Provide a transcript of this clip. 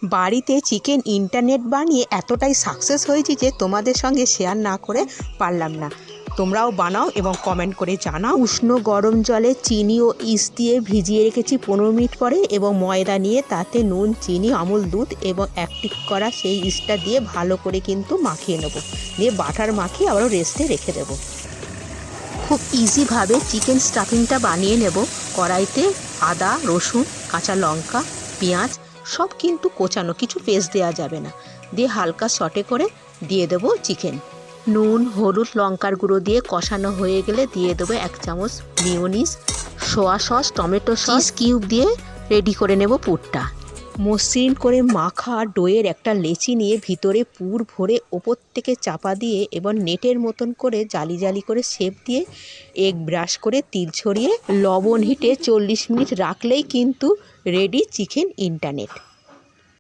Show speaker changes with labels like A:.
A: বাড়িতে chicken internet বানিয়ে এতটাই সাকসেস হয়েছি যে তোমাদের সঙ্গে শেয়ার না করে পারলাম না। তোমরাও বানাও এবং কমেন্ট করে জানাও। উষ্ণ গরম জলে চিনি ও ইস্ট দিয়ে ভিজিয়ে রেখেছি 15 মিনিট পরে, এবং ময়দা নিয়ে তাতে নুন, চিনি, আমুল দুধ এবং অ্যাক্টিভ করা সেই ইস্টটা দিয়ে ভালো করে কিন্তু মাখিয়ে নেব। দিয়ে বাটার মাখিয়ে আবারও রেস্টে রেখে দেবো। খুব ইজিভাবে চিকেন স্টাফিংটা বানিয়ে নেব। কড়াইতে আদা, রসুন, কাঁচা লঙ্কা, পেঁয়াজ সব কিন্তু কোচানো, কিছু পেস্ট দেওয়া যাবে না। দিয়ে হালকা সটে করে দিয়ে দেবো চিকেন। নুন, হলুদ, লঙ্কার গুঁড়ো দিয়ে কষানো হয়ে গেলে দিয়ে দেবো 1 চামচ মিওনিজ, সোয়া সস, টমেটো সস কিউব দিয়ে রেডি করে নেব পুরটা। মসৃণ করে মাখা ডোয়ের একটা লেচি নিয়ে ভিতরে পুর ভরে ওপর থেকে চাপা দিয়ে এবং নেটের মতন করে জালি জালি করে শেপ দিয়ে এগ ব্রাশ করে তিল ছড়িয়ে লবণ হিটে 40 মিনিট রাখলেই কিন্তু রেডি চিকেন ইন্টারনেট।